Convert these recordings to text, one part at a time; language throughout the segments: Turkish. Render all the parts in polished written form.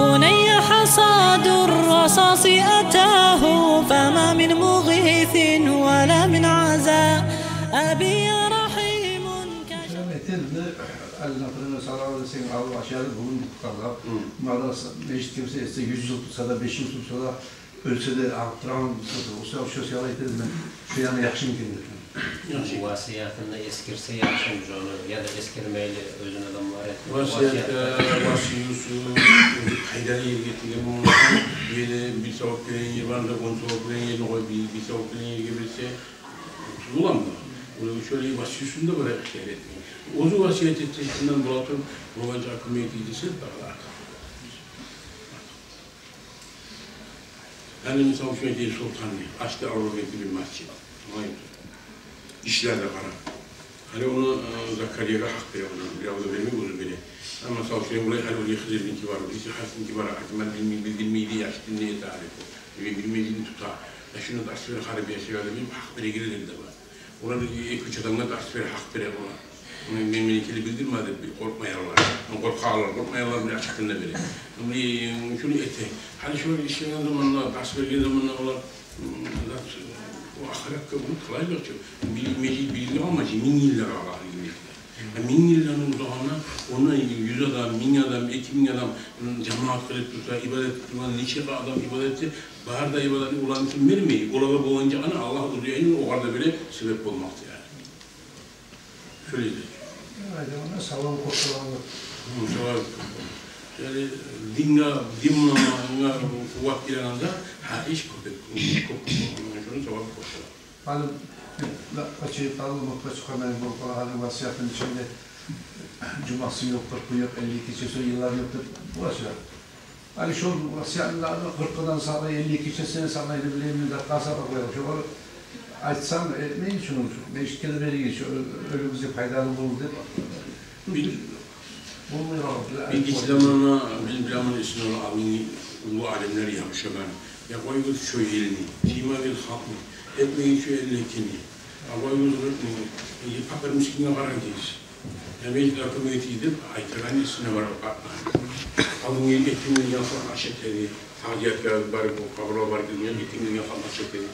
بني حصاد الرصاص أتاه فما من مغيث ولا من عزاء أبي رحيم Allah'ın sağlığı senin Allah aşağıda bulun tutarlar. Mağara meclis kimse 100 yıl tutsa da 5 yıl tutsa da ölse de aktıran olsa o sosyal eğitimden şu yana yakışım gelir. Bu vasiyatında eskirse yakışımız onu ya da eskirmeyle özün adamlar etmek. Vasiyusu haydari yergetilgin bir soğuk gelen yer var da 10 soğuk gelen yerine koy bir soğuk gelen yer gelirse tutulan mı? Şöyle vasiyusunda böyle ihtiyar etmeyin. Ozu vasiyet ettiğinden bulatın Romanca akımı yetişirse daha artar. Yani misal şöyle değil sultanı, açtı Avrupa'daki bir masjid. İşler de var. Hani onu Zakariya'ya hak veriyor, biraz da vermiyor onu bile. Ama misal şöyle buraya hani oraya Hızır'ınki var, birisi Hasan'ınki var, Hakimen bilmeydi, yaşlı neye tarifi. Bilmeydiğini tutar. Ya şunu da asferi haribiye severim, hak vere girelim de var. Ona da iki adamlar da asferi hak vere ona. Onun memlekeli bildirmedi, korkmayanlar. Korkmayanlar bir açıklığında biri. Şunu ete. Hani şöyle işleyen zamanlar, ders verdiği zamanlar onlar o ahiret kabını kolay geçiyor. Bilgi amacı 1000 yıllar Allah'ın yıllar. 1000 yılların uzağına ona 100 adam, 1000 adam, 2000 adam cemaat kılıp tutar, ibadet tutar, niçin adam ibadeti, baharda ibadeti olan için vermeyi, olava boğunca Allah uzuyor, o arada bile sebep olmaktı yani. Şöyle değil. Evet, ona salam koşulanlar. Yani dinle kuvvet ilanında ha iş kopuk. Şunu sevap koşular. Hani açık kalmak çıkamayın bu hani vasiyatın içinde cuması yok, kırkı yok, 52 çeşitli yıllar yoktur. Bu aşağı. Hani şu vasiyatında 40'dan sonra 52 çeşitli sana edebileyim de kasaba koyalım. Şu açsam etmeyin şunu. Meşkeli veri geçiyor. Öyle bize faydalı olur dedi. Bilgi zamanına bizim bilamın ismini alın ulu alemler yapmışlar. Ya koyuz şu elini, cima bil hakmi, etmeyin şu elini. Koyuz fakir miskinle varacağız. Ya belki akım etiydi, aytıran ismine var. Alın el ettiğini yapar aşetleri, haciyatlar var, kablo var diye ettiğini yapar aşetleri.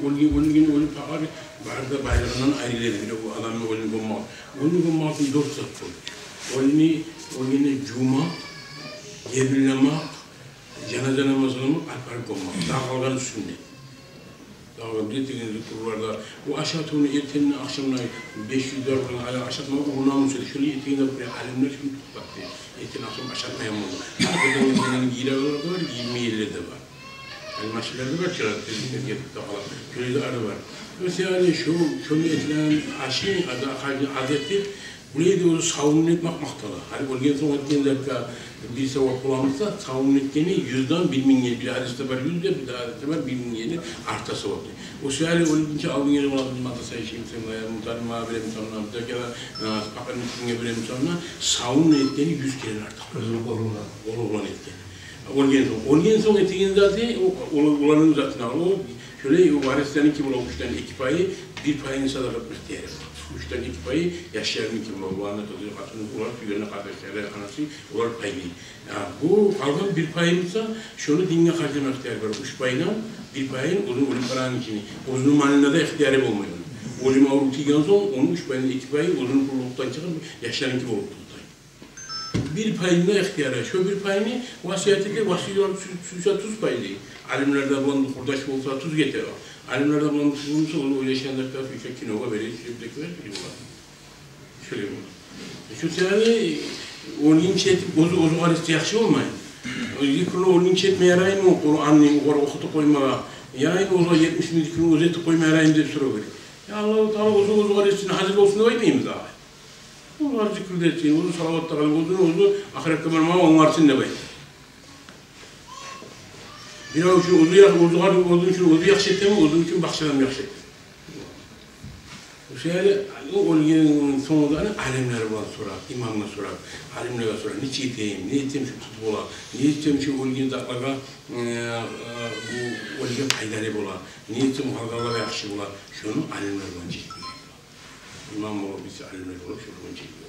Onun gün onu fakir barda bayramından ayrılır. O adamın onu bomba. Onu bomba bir dört satıyor. Onu cuma, gebileme, cenaze namazını alper konmak, dağılgan sünnet. Dağılgan dediğiniz kurlarda, bu aşağıtını ertenine akşamına 500 dolardan ala aşağıtma uğruna söyledi. Şöyle ertenine buraya alemler şimdi tutlaktı. Erten akşam aşağıtmaya mı oldu? Arkadaşlarının giyileleri de var, giyinme yerleri de var. Yani maşinler de var, çırattırdıkları yatıkta falan. Şöyle de arı var. Mesela şunu etilen aşın adeti, buraya da o savunun etmek maktalı. Hani bölgen son etkenlerde bir sevap bulamazsa savunun etkeni 100'dan 1000 yeni. Bir hadiste var 100'de, bir hadiste var 1000 yeni arta sevaplı. O seyali olunca aldığın yeri olabilir madde sayışayım sana, muhtarım abilerim sonra, müdekela, pakanın üstüne bilerim sonra savunun etkeni 100 kere artar. Olan etkeni. Olgen son etkenin zaten olanın zaten o şöyle o varislerin kim olmuştan 2 payı, 1 payını sadakat ihtiyarı var. 3'ten 2 payı yaşayanın kim var, bu anı tadıyor, katının olarak üzerine kardeşlerle anası olarak payı. Bu kalkan 1 payımızsa şunu dinle harcamak ihtiyarı var. 3 payına 1 payın uzun paranın içini. Uzun malına da ihtiyarı olmuyor. Uzun avrutikten sonra onun 3 payının 2 payı uzun kuruluktan çıkıp yaşayanın kim olup tutayım. 1 payında ihtiyarı, şu 1 payını vasiyetinde vasiyetler tuz payı değil. Alimlerde bulan kurdaş olsa tuz getirir. Alimlerde bulan tuz olursa onu öyle yaşayanlar kafayı kinoga verir, şöyle biliyorlar. Şöyle mi? Şu sene onun içetip ozu arası yaxşı olmayın. Yıkırlı onun içetme yarayın mı? Kur'an'ın okutu koymaya. Yarayın ozu 70 milikini ozu eti koymaya yarayın diye soru verir. Ya Allah-u Teala ozu arasını hazır olsun da koymayayım daha. Onlar zikirde etsin, ozu salavatta kalın, ozu ahiret kamerama onlarsın da bayım. Bir an için ozu yaxşı etmemi, ozu için bakşadan yaxşı etmemi. O şeyde, o olgenin sonunda alimler var sorar, imamla sorar, alimlere sorar, niçin eteyim, ne eteyim şu tutup ola, ne eteyim şu olgenin dağlaga bu olge faydalı ola, ne eteyim halkalara yaxşı ola, şunu alimler var çekmiyor. İmam olur, biz alimler olur, şunu çekmiyor.